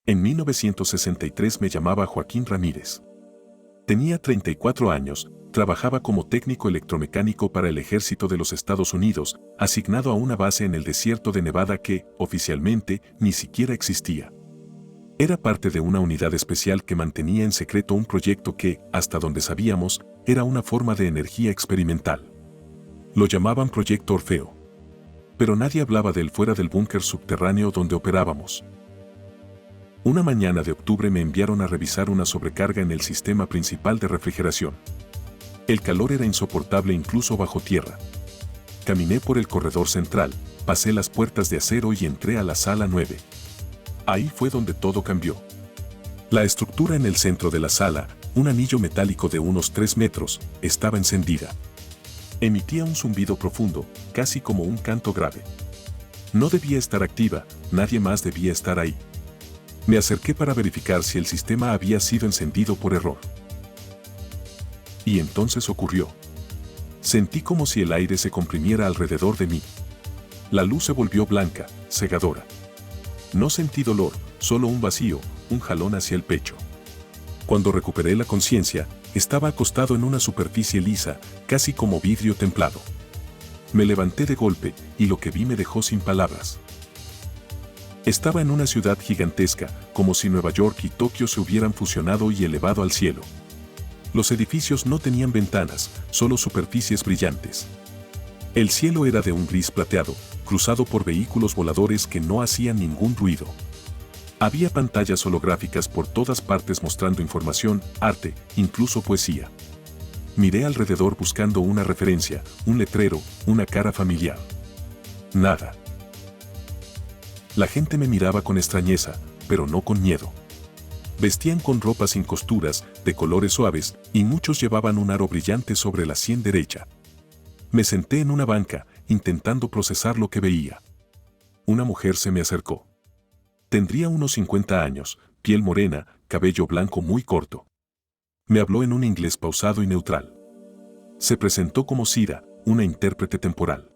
En 1963 me llamaba Joaquín Ramírez. Tenía 34 años, trabajaba como técnico electromecánico para el ejército de los Estados Unidos, asignado a una base en el desierto de Nevada que, oficialmente, ni siquiera existía. Era parte de una unidad especial que mantenía en secreto un proyecto que, hasta donde sabíamos, era una forma de energía experimental. Lo llamaban Proyecto Orfeo. Pero nadie hablaba de él fuera del búnker subterráneo donde operábamos. Una mañana de octubre me enviaron a revisar una sobrecarga en el sistema principal de refrigeración. El calor era insoportable incluso bajo tierra. Caminé por el corredor central, pasé las puertas de acero y entré a la sala 9. Ahí fue donde todo cambió. La estructura en el centro de la sala, un anillo metálico de unos 3 metros, estaba encendida. Emitía un zumbido profundo, casi como un canto grave. No debía estar activa, nadie más debía estar ahí. Me acerqué para verificar si el sistema había sido encendido por error. Y entonces ocurrió. Sentí como si el aire se comprimiera alrededor de mí. La luz se volvió blanca, cegadora. No sentí dolor, solo un vacío, un jalón hacia el pecho. Cuando recuperé la conciencia, estaba acostado en una superficie lisa, casi como vidrio templado. Me levanté de golpe, y lo que vi me dejó sin palabras. Estaba en una ciudad gigantesca, como si Nueva York y Tokio se hubieran fusionado y elevado al cielo. Los edificios no tenían ventanas, solo superficies brillantes. El cielo era de un gris plateado, cruzado por vehículos voladores que no hacían ningún ruido. Había pantallas holográficas por todas partes mostrando información, arte, incluso poesía. Miré alrededor buscando una referencia, un letrero, una cara familiar. Nada. La gente me miraba con extrañeza, pero no con miedo. Vestían con ropa sin costuras, de colores suaves, y muchos llevaban un aro brillante sobre la sien derecha. Me senté en una banca, intentando procesar lo que veía. Una mujer se me acercó. Tendría unos 50 años, piel morena, cabello blanco muy corto. Me habló en un inglés pausado y neutral. Se presentó como Cira, una intérprete temporal.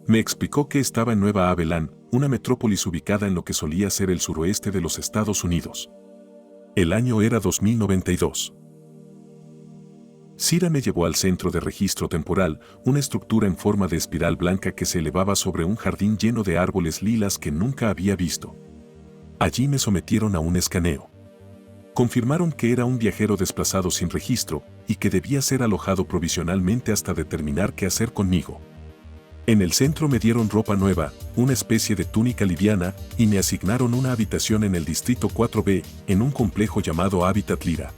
Me explicó que estaba en Nueva Avalon, una metrópolis ubicada en lo que solía ser el suroeste de los Estados Unidos. El año era 2092. Cira me llevó al centro de registro temporal, una estructura en forma de espiral blanca que se elevaba sobre un jardín lleno de árboles lilas que nunca había visto. Allí me sometieron a un escaneo. Confirmaron que era un viajero desplazado sin registro y que debía ser alojado provisionalmente hasta determinar qué hacer conmigo. En el centro me dieron ropa nueva, una especie de túnica liviana, y me asignaron una habitación en el distrito 4B, en un complejo llamado Habitat Lyra.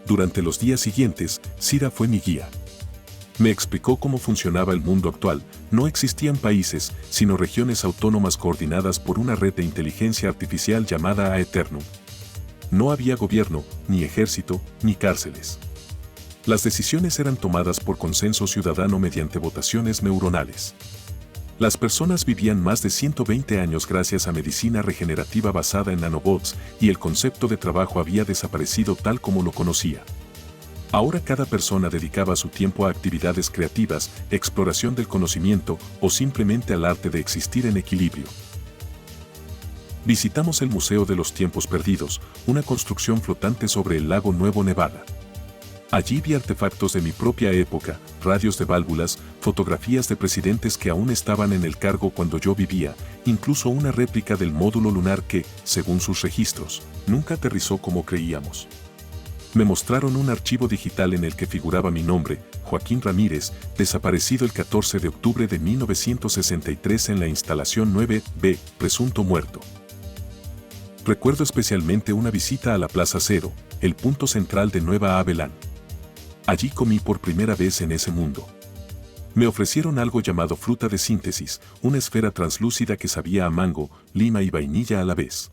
Durante los días siguientes, Cira fue mi guía. Me explicó cómo funcionaba el mundo actual. No existían países, sino regiones autónomas coordinadas por una red de inteligencia artificial llamada Aeternum. No había gobierno, ni ejército, ni cárceles. Las decisiones eran tomadas por consenso ciudadano mediante votaciones neuronales. Las personas vivían más de 120 años gracias a medicina regenerativa basada en nanobots, y el concepto de trabajo había desaparecido tal como lo conocía. Ahora cada persona dedicaba su tiempo a actividades creativas, exploración del conocimiento o simplemente al arte de existir en equilibrio. Visitamos el Museo de los Tiempos Perdidos, una construcción flotante sobre el lago Nuevo Nevada. Allí vi artefactos de mi propia época, radios de válvulas, fotografías de presidentes que aún estaban en el cargo cuando yo vivía, incluso una réplica del módulo lunar que, según sus registros, nunca aterrizó como creíamos. Me mostraron un archivo digital en el que figuraba mi nombre, Joaquín Ramírez, desaparecido el 14 de octubre de 1963 en la instalación 9B, presunto muerto. Recuerdo especialmente una visita a la Plaza Cero, el punto central de Nueva Avalon. Allí comí por primera vez en ese mundo. Me ofrecieron algo llamado fruta de síntesis, una esfera translúcida que sabía a mango, lima y vainilla a la vez.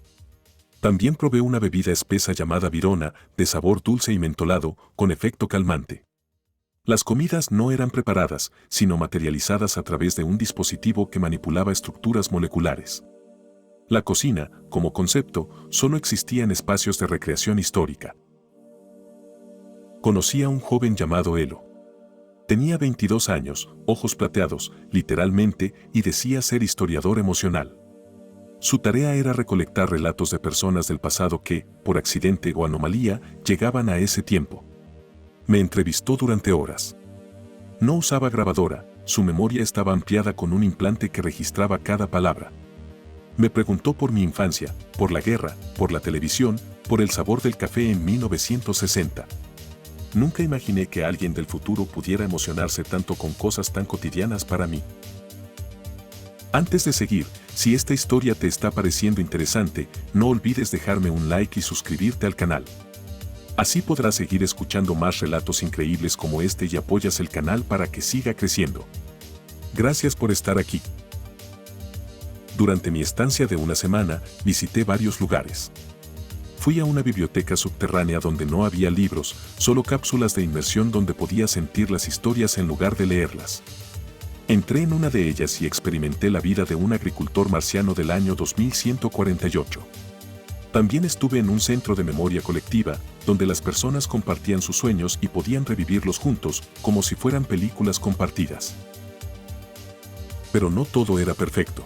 También probé una bebida espesa llamada Virona, de sabor dulce y mentolado, con efecto calmante. Las comidas no eran preparadas, sino materializadas a través de un dispositivo que manipulaba estructuras moleculares. La cocina, como concepto, solo existía en espacios de recreación histórica. Conocí a un joven llamado Elo. Tenía 22 años, ojos plateados, literalmente, y decía ser historiador emocional. Su tarea era recolectar relatos de personas del pasado que, por accidente o anomalía, llegaban a ese tiempo. Me entrevistó durante horas. No usaba grabadora, su memoria estaba ampliada con un implante que registraba cada palabra. Me preguntó por mi infancia, por la guerra, por la televisión, por el sabor del café en 1960. Nunca imaginé que alguien del futuro pudiera emocionarse tanto con cosas tan cotidianas para mí. Antes de seguir, si esta historia te está pareciendo interesante, no olvides dejarme un like y suscribirte al canal. Así podrás seguir escuchando más relatos increíbles como este y apoyas el canal para que siga creciendo. Gracias por estar aquí. Durante mi estancia de una semana, visité varios lugares. Fui a una biblioteca subterránea donde no había libros, solo cápsulas de inmersión donde podía sentir las historias en lugar de leerlas. Entré en una de ellas y experimenté la vida de un agricultor marciano del año 2148. También estuve en un centro de memoria colectiva, donde las personas compartían sus sueños y podían revivirlos juntos, como si fueran películas compartidas. Pero no todo era perfecto.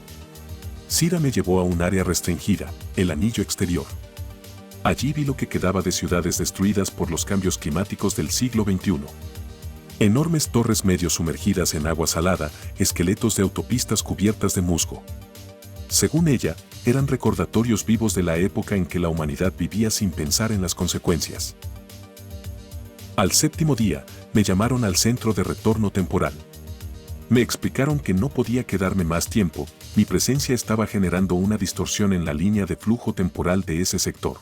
Cira me llevó a un área restringida, el anillo exterior. Allí vi lo que quedaba de ciudades destruidas por los cambios climáticos del siglo XXI. Enormes torres medio sumergidas en agua salada, esqueletos de autopistas cubiertas de musgo. Según ella, eran recordatorios vivos de la época en que la humanidad vivía sin pensar en las consecuencias. Al séptimo día, me llamaron al centro de retorno temporal. Me explicaron que no podía quedarme más tiempo, mi presencia estaba generando una distorsión en la línea de flujo temporal de ese sector.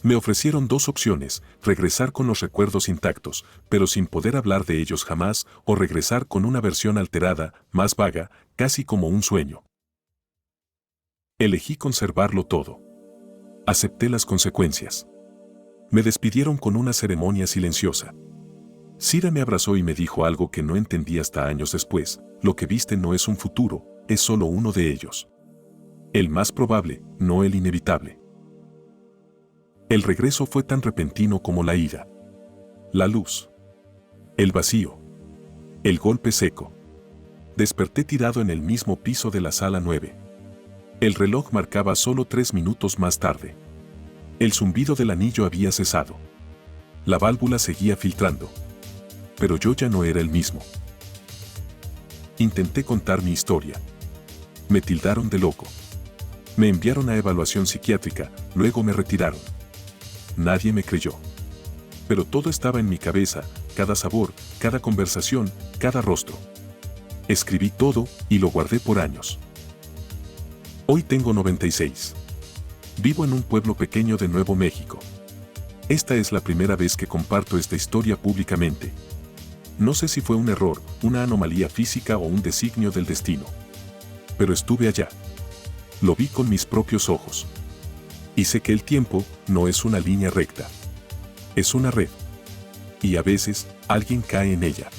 Me ofrecieron dos opciones, regresar con los recuerdos intactos, pero sin poder hablar de ellos jamás, o regresar con una versión alterada, más vaga, casi como un sueño. Elegí conservarlo todo. Acepté las consecuencias. Me despidieron con una ceremonia silenciosa. Cira me abrazó y me dijo algo que no entendí hasta años después: lo que viste no es un futuro, es solo uno de ellos. El más probable, no el inevitable. El regreso fue tan repentino como la ida. La luz. El vacío. El golpe seco. Desperté tirado en el mismo piso de la sala 9. El reloj marcaba solo 3 minutos más tarde. El zumbido del anillo había cesado. La válvula seguía filtrando. Pero yo ya no era el mismo. Intenté contar mi historia. Me tildaron de loco. Me enviaron a evaluación psiquiátrica, luego me retiraron. Nadie me creyó. Pero todo estaba en mi cabeza, cada sabor, cada conversación, cada rostro. Escribí todo y lo guardé por años. Hoy tengo 96. Vivo en un pueblo pequeño de Nuevo México. Esta es la primera vez que comparto esta historia públicamente. No sé si fue un error, una anomalía física o un designio del destino. Pero estuve allá. Lo vi con mis propios ojos. Y sé que el tiempo no es una línea recta. Es una red. Y a veces, alguien cae en ella.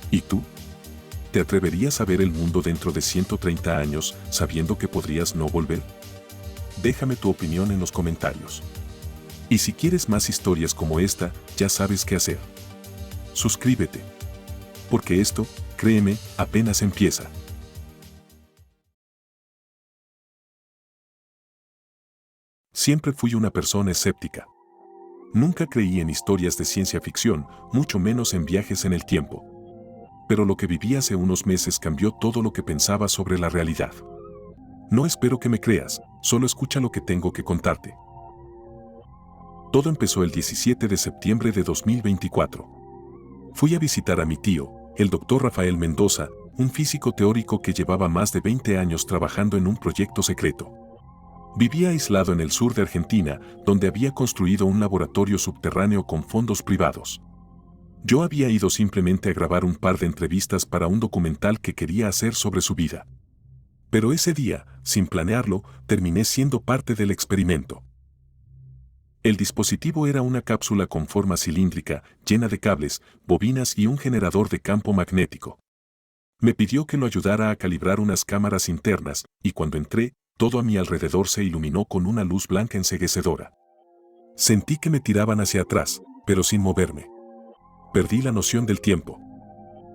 ¿Y tú? ¿Te atreverías a ver el mundo dentro de 130 años sabiendo que podrías no volver? Déjame tu opinión en los comentarios. Y si quieres más historias como esta, ya sabes qué hacer. Suscríbete. Porque esto, créeme, apenas empieza. Siempre fui una persona escéptica. Nunca creí en historias de ciencia ficción, mucho menos en viajes en el tiempo. Pero lo que viví hace unos meses cambió todo lo que pensaba sobre la realidad. No espero que me creas, solo escucha lo que tengo que contarte. Todo empezó el 17 de septiembre de 2024. Fui a visitar a mi tío, el Dr. Rafael Mendoza, un físico teórico que llevaba más de 20 años trabajando en un proyecto secreto. Vivía aislado en el sur de Argentina, donde había construido un laboratorio subterráneo con fondos privados. Yo había ido simplemente a grabar un par de entrevistas para un documental que quería hacer sobre su vida. Pero ese día, sin planearlo, terminé siendo parte del experimento. El dispositivo era una cápsula con forma cilíndrica, llena de cables, bobinas y un generador de campo magnético. Me pidió que lo ayudara a calibrar unas cámaras internas, y cuando entré, todo a mi alrededor se iluminó con una luz blanca enceguecedora. Sentí que me tiraban hacia atrás, pero sin moverme. Perdí la noción del tiempo.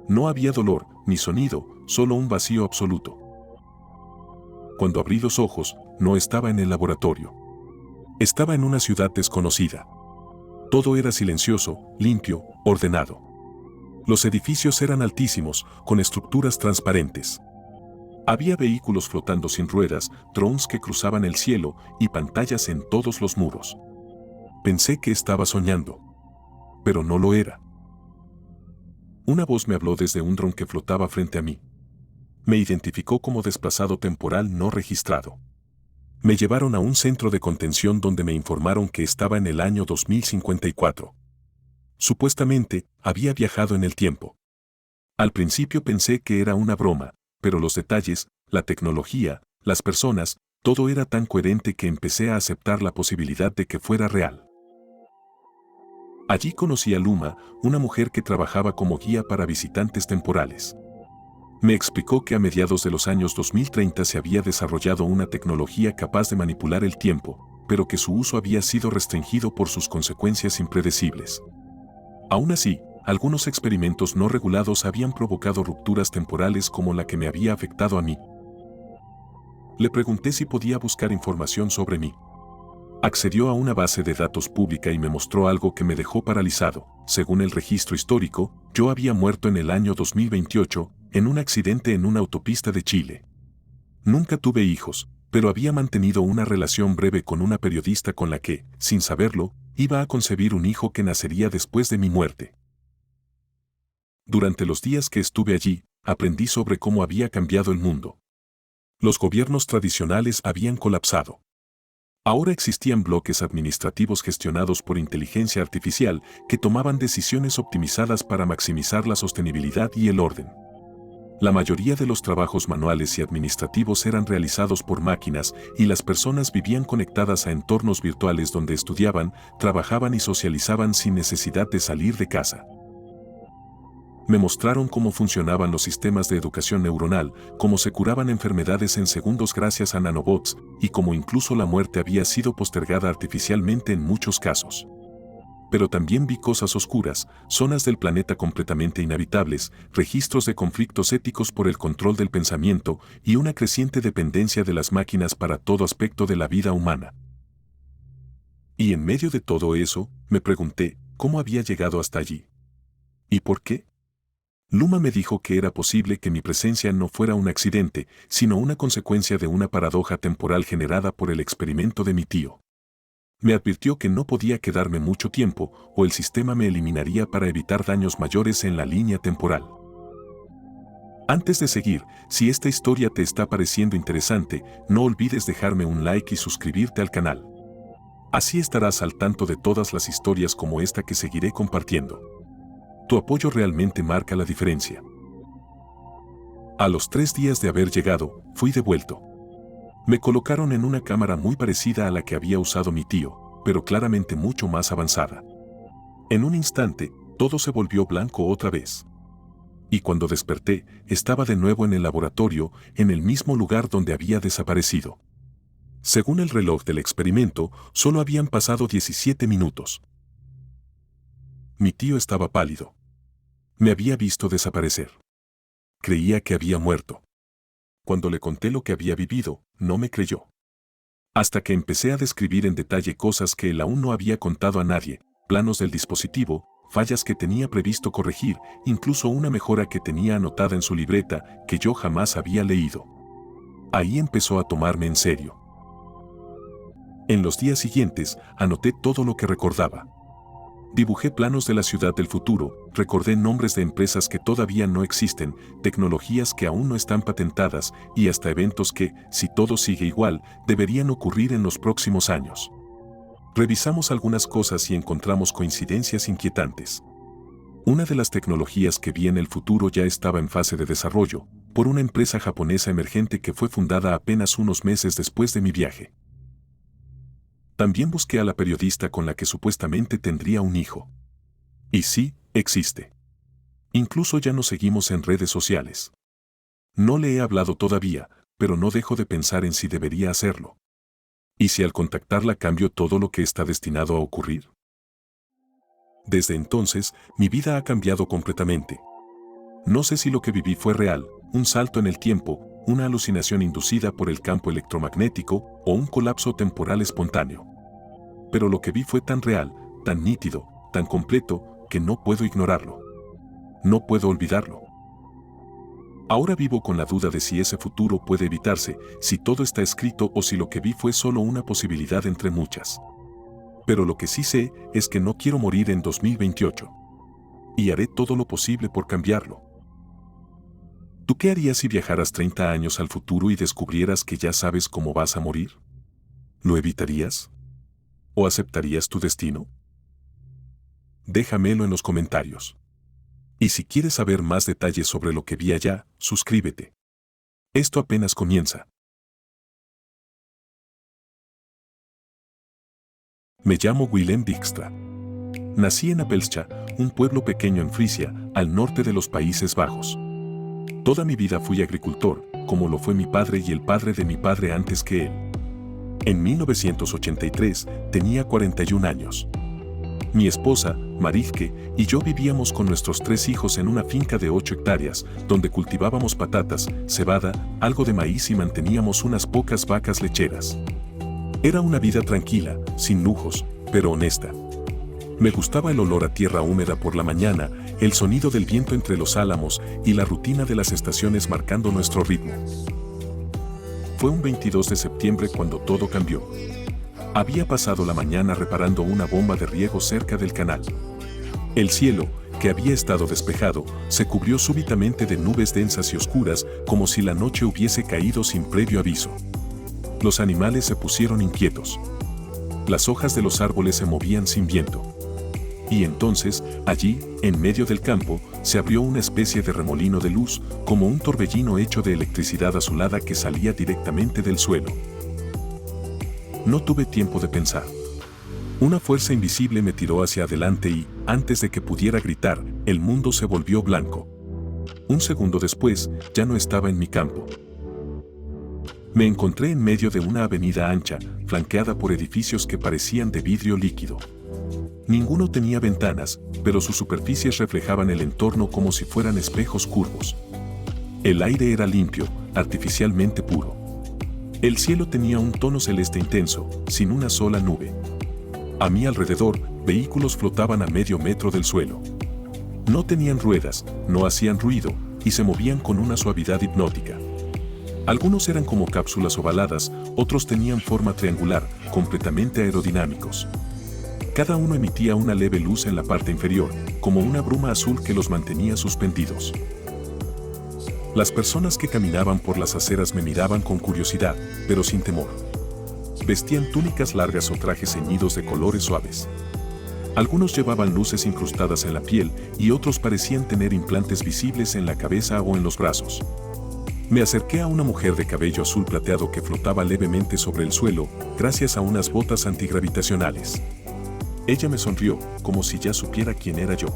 No había dolor, ni sonido, solo un vacío absoluto. Cuando abrí los ojos, no estaba en el laboratorio. Estaba en una ciudad desconocida. Todo era silencioso, limpio, ordenado. Los edificios eran altísimos, con estructuras transparentes. Había vehículos flotando sin ruedas, drones que cruzaban el cielo y pantallas en todos los muros. Pensé que estaba soñando. Pero no lo era. Una voz me habló desde un dron que flotaba frente a mí. Me identificó como desplazado temporal no registrado. Me llevaron a un centro de contención donde me informaron que estaba en el año 2054. Supuestamente, había viajado en el tiempo. Al principio pensé que era una broma, pero los detalles, la tecnología, las personas, todo era tan coherente que empecé a aceptar la posibilidad de que fuera real. Allí conocí a Luma, una mujer que trabajaba como guía para visitantes temporales. Me explicó que a mediados de los años 2030 se había desarrollado una tecnología capaz de manipular el tiempo, pero que su uso había sido restringido por sus consecuencias impredecibles. Aún así, algunos experimentos no regulados habían provocado rupturas temporales como la que me había afectado a mí. Le pregunté si podía buscar información sobre mí. Accedió a una base de datos pública y me mostró algo que me dejó paralizado. Según el registro histórico, yo había muerto en el año 2028, en un accidente en una autopista de Chile. Nunca tuve hijos, pero había mantenido una relación breve con una periodista con la que, sin saberlo, iba a concebir un hijo que nacería después de mi muerte. Durante los días que estuve allí, aprendí sobre cómo había cambiado el mundo. Los gobiernos tradicionales habían colapsado. Ahora existían bloques administrativos gestionados por inteligencia artificial que tomaban decisiones optimizadas para maximizar la sostenibilidad y el orden. La mayoría de los trabajos manuales y administrativos eran realizados por máquinas y las personas vivían conectadas a entornos virtuales donde estudiaban, trabajaban y socializaban sin necesidad de salir de casa. Me mostraron cómo funcionaban los sistemas de educación neuronal, cómo se curaban enfermedades en segundos gracias a nanobots, y cómo incluso la muerte había sido postergada artificialmente en muchos casos. Pero también vi cosas oscuras, zonas del planeta completamente inhabitables, registros de conflictos éticos por el control del pensamiento y una creciente dependencia de las máquinas para todo aspecto de la vida humana. Y en medio de todo eso, me pregunté, ¿cómo había llegado hasta allí? ¿Y por qué? Luma me dijo que era posible que mi presencia no fuera un accidente, sino una consecuencia de una paradoja temporal generada por el experimento de mi tío. Me advirtió que no podía quedarme mucho tiempo o el sistema me eliminaría para evitar daños mayores en la línea temporal. Antes de seguir, si esta historia te está pareciendo interesante, no olvides dejarme un like y suscribirte al canal. Así estarás al tanto de todas las historias como esta que seguiré compartiendo. Tu apoyo realmente marca la diferencia. A los 3 días de haber llegado, fui devuelto. Me colocaron en una cámara muy parecida a la que había usado mi tío, pero claramente mucho más avanzada. En un instante, todo se volvió blanco otra vez. Y cuando desperté, estaba de nuevo en el laboratorio, en el mismo lugar donde había desaparecido. Según el reloj del experimento, solo habían pasado 17 minutos. Mi tío estaba pálido. Me había visto desaparecer. Creía que había muerto. Cuando le conté lo que había vivido, no me creyó. Hasta que empecé a describir en detalle cosas que él aún no había contado a nadie, planos del dispositivo, fallas que tenía previsto corregir, incluso una mejora que tenía anotada en su libreta que yo jamás había leído. Ahí empezó a tomarme en serio. En los días siguientes, anoté todo lo que recordaba. Dibujé planos de la ciudad del futuro, recordé nombres de empresas que todavía no existen, tecnologías que aún no están patentadas y hasta eventos que, si todo sigue igual, deberían ocurrir en los próximos años. Revisamos algunas cosas y encontramos coincidencias inquietantes. Una de las tecnologías que vi en el futuro ya estaba en fase de desarrollo, por una empresa japonesa emergente que fue fundada apenas unos meses después de mi viaje. También busqué a la periodista con la que supuestamente tendría un hijo. Y sí, existe. Incluso ya nos seguimos en redes sociales. No le he hablado todavía, pero no dejo de pensar en si debería hacerlo. ¿Y si al contactarla cambio todo lo que está destinado a ocurrir? Desde entonces, mi vida ha cambiado completamente. No sé si lo que viví fue real, un salto en el tiempo, una alucinación inducida por el campo electromagnético o un colapso temporal espontáneo. Pero lo que vi fue tan real, tan nítido, tan completo, que no puedo ignorarlo. No puedo olvidarlo. Ahora vivo con la duda de si ese futuro puede evitarse, si todo está escrito o si lo que vi fue solo una posibilidad entre muchas. Pero lo que sí sé es que no quiero morir en 2028. Y haré todo lo posible por cambiarlo. ¿Tú qué harías si viajaras 30 años al futuro y descubrieras que ya sabes cómo vas a morir? ¿Lo evitarías? ¿O aceptarías tu destino? Déjamelo en los comentarios. Y si quieres saber más detalles sobre lo que vi allá, suscríbete. Esto apenas comienza. Me llamo Willem Dijkstra. Nací en Apelscha, un pueblo pequeño en Frisia, al norte de los Países Bajos. Toda mi vida fui agricultor, como lo fue mi padre y el padre de mi padre antes que él. En 1983 tenía 41 años. Mi esposa, Marijke, y yo vivíamos con nuestros 3 hijos en una finca de 8 hectáreas, donde cultivábamos patatas, cebada, algo de maíz y manteníamos unas pocas vacas lecheras. Era una vida tranquila, sin lujos, pero honesta. Me gustaba el olor a tierra húmeda por la mañana, el sonido del viento entre los álamos y la rutina de las estaciones marcando nuestro ritmo. Fue un 22 de septiembre cuando todo cambió. Había pasado la mañana reparando una bomba de riego cerca del canal. El cielo, que había estado despejado, se cubrió súbitamente de nubes densas y oscuras, como si la noche hubiese caído sin previo aviso. Los animales se pusieron inquietos. Las hojas de los árboles se movían sin viento. Y entonces, allí, en medio del campo, se abrió una especie de remolino de luz, como un torbellino hecho de electricidad azulada que salía directamente del suelo. No tuve tiempo de pensar. Una fuerza invisible me tiró hacia adelante y, antes de que pudiera gritar, el mundo se volvió blanco. Un segundo después, ya no estaba en mi campo. Me encontré en medio de una avenida ancha, flanqueada por edificios que parecían de vidrio líquido. Ninguno tenía ventanas, pero sus superficies reflejaban el entorno como si fueran espejos curvos. El aire era limpio, artificialmente puro. El cielo tenía un tono celeste intenso, sin una sola nube. A mi alrededor, vehículos flotaban a medio metro del suelo. No tenían ruedas, no hacían ruido, y se movían con una suavidad hipnótica. Algunos eran como cápsulas ovaladas, otros tenían forma triangular, completamente aerodinámicos. Cada uno emitía una leve luz en la parte inferior, como una bruma azul que los mantenía suspendidos. Las personas que caminaban por las aceras me miraban con curiosidad, pero sin temor. Vestían túnicas largas o trajes ceñidos de colores suaves. Algunos llevaban luces incrustadas en la piel y otros parecían tener implantes visibles en la cabeza o en los brazos. Me acerqué a una mujer de cabello azul plateado que flotaba levemente sobre el suelo, gracias a unas botas antigravitacionales. Ella me sonrió, como si ya supiera quién era yo.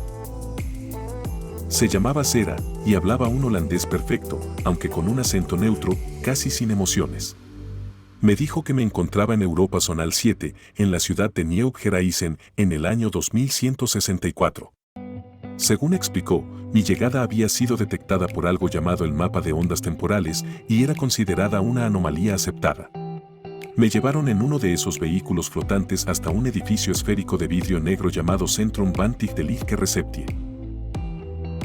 Se llamaba Sera y hablaba un holandés perfecto, aunque con un acento neutro, casi sin emociones. Me dijo que me encontraba en Europa Zonal 7, en la ciudad de Nieuw-Gerais, en el año 2164. Según explicó, mi llegada había sido detectada por algo llamado el mapa de ondas temporales y era considerada una anomalía aceptada. Me llevaron en uno de esos vehículos flotantes hasta un edificio esférico de vidrio negro llamado Centrum van de Lichte Receptie.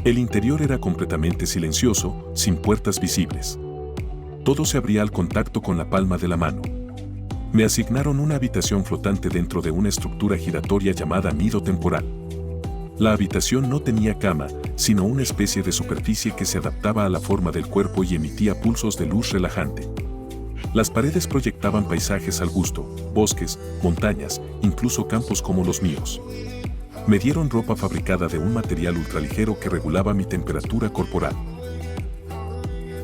El interior era completamente silencioso, sin puertas visibles. Todo se abría al contacto con la palma de la mano. Me asignaron una habitación flotante dentro de una estructura giratoria llamada nido temporal. La habitación no tenía cama, sino una especie de superficie que se adaptaba a la forma del cuerpo y emitía pulsos de luz relajante. Las paredes proyectaban paisajes al gusto, bosques, montañas, incluso campos como los míos. Me dieron ropa fabricada de un material ultraligero que regulaba mi temperatura corporal.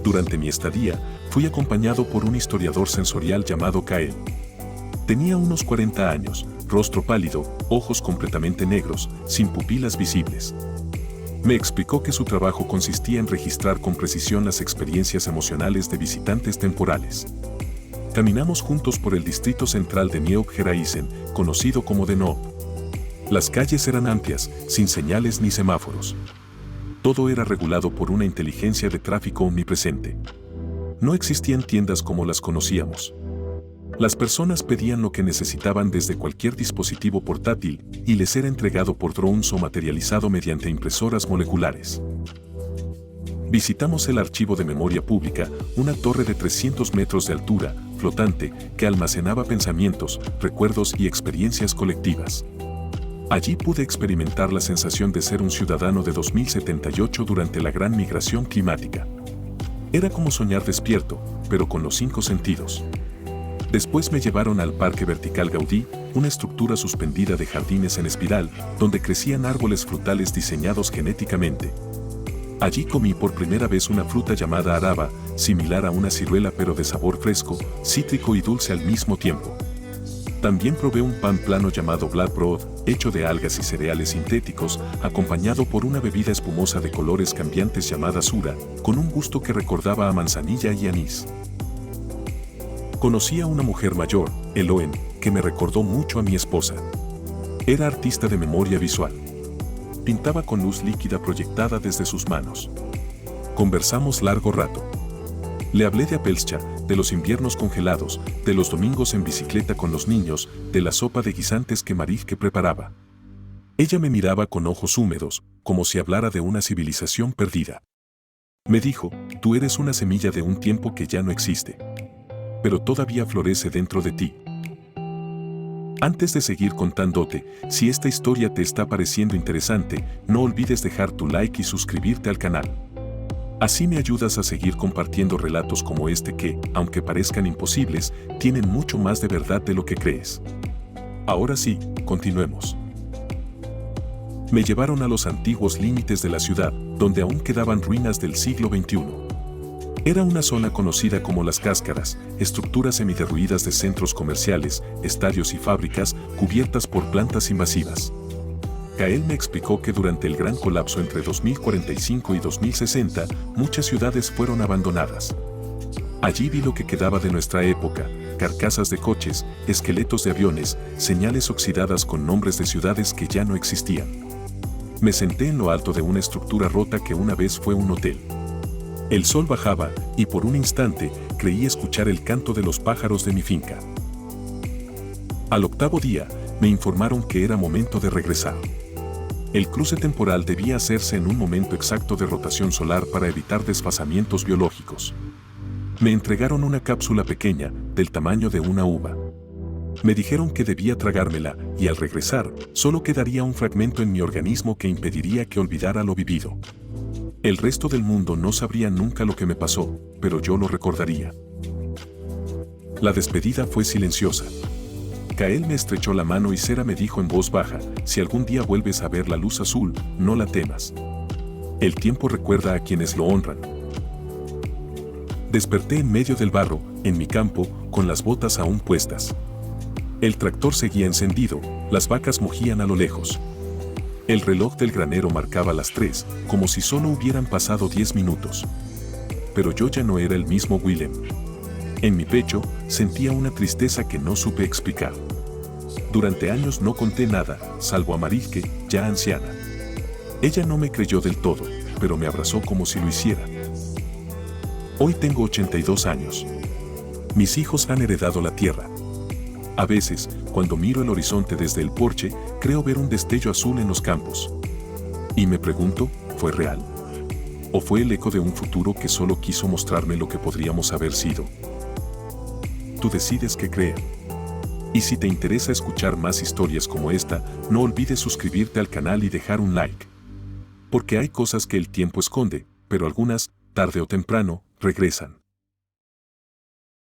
Durante mi estadía, fui acompañado por un historiador sensorial llamado Kael. Tenía unos 40 años, rostro pálido, ojos completamente negros, sin pupilas visibles. Me explicó que su trabajo consistía en registrar con precisión las experiencias emocionales de visitantes temporales. Caminamos juntos por el distrito central de Nieuw-Gerais, conocido como de Noop. Las calles eran amplias, sin señales ni semáforos. Todo era regulado por una inteligencia de tráfico omnipresente. No existían tiendas como las conocíamos. Las personas pedían lo que necesitaban desde cualquier dispositivo portátil y les era entregado por drones o materializado mediante impresoras moleculares. Visitamos el archivo de memoria pública, una torre de 300 metros de altura, flotante, que almacenaba pensamientos, recuerdos y experiencias colectivas. Allí pude experimentar la sensación de ser un ciudadano de 2078 durante la gran migración climática. Era como soñar despierto, pero con los 5 sentidos. Después me llevaron al Parque Vertical Gaudí, una estructura suspendida de jardines en espiral, donde crecían árboles frutales diseñados genéticamente. Allí comí por primera vez una fruta llamada araba, similar a una ciruela pero de sabor fresco, cítrico y dulce al mismo tiempo. También probé un pan plano llamado Black Bread, hecho de algas y cereales sintéticos, acompañado por una bebida espumosa de colores cambiantes llamada Sura, con un gusto que recordaba a manzanilla y anís. Conocí a una mujer mayor, Eloen, que me recordó mucho a mi esposa. Era artista de memoria visual. Pintaba con luz líquida proyectada desde sus manos. Conversamos largo rato. Le hablé de Apelcha, de los inviernos congelados, de los domingos en bicicleta con los niños, de la sopa de guisantes que Marijke preparaba. Ella me miraba con ojos húmedos, como si hablara de una civilización perdida. Me dijo, tú eres una semilla de un tiempo que ya no existe, pero todavía florece dentro de ti. Antes de seguir contándote, si esta historia te está pareciendo interesante, no olvides dejar tu like y suscribirte al canal. Así me ayudas a seguir compartiendo relatos como este que, aunque parezcan imposibles, tienen mucho más de verdad de lo que crees. Ahora sí, continuemos. Me llevaron a los antiguos límites de la ciudad, donde aún quedaban ruinas del siglo XXI. Era una zona conocida como Las Cáscaras, estructuras semiderruidas de centros comerciales, estadios y fábricas cubiertas por plantas invasivas. Kael me explicó que durante el gran colapso entre 2045 y 2060, muchas ciudades fueron abandonadas. Allí vi lo que quedaba de nuestra época, carcasas de coches, esqueletos de aviones, señales oxidadas con nombres de ciudades que ya no existían. Me senté en lo alto de una estructura rota que una vez fue un hotel. El sol bajaba, y por un instante creí escuchar el canto de los pájaros de mi finca. Al octavo día, me informaron que era momento de regresar. El cruce temporal debía hacerse en un momento exacto de rotación solar para evitar desfasamientos biológicos. Me entregaron una cápsula pequeña, del tamaño de una uva. Me dijeron que debía tragármela, y al regresar, solo quedaría un fragmento en mi organismo que impediría que olvidara lo vivido. El resto del mundo no sabría nunca lo que me pasó, pero yo lo recordaría. La despedida fue silenciosa. Kael me estrechó la mano y Sera me dijo en voz baja, si algún día vuelves a ver la luz azul, no la temas. El tiempo recuerda a quienes lo honran. Desperté en medio del barro, en mi campo, con las botas aún puestas. El tractor seguía encendido, las vacas mugían a lo lejos. El reloj del granero marcaba las 3, como si solo hubieran pasado 10 minutos. Pero yo ya no era el mismo Willem. En mi pecho, sentía una tristeza que no supe explicar. Durante años no conté nada, salvo a Marijke, ya anciana. Ella no me creyó del todo, pero me abrazó como si lo hiciera. Hoy tengo 82 años. Mis hijos han heredado la tierra. A veces, cuando miro el horizonte desde el porche, creo ver un destello azul en los campos. Y me pregunto, ¿fue real? ¿O fue el eco de un futuro que solo quiso mostrarme lo que podríamos haber sido? Tú decides qué creer. Y si te interesa escuchar más historias como esta, no olvides suscribirte al canal y dejar un like. Porque hay cosas que el tiempo esconde, pero algunas, tarde o temprano, regresan.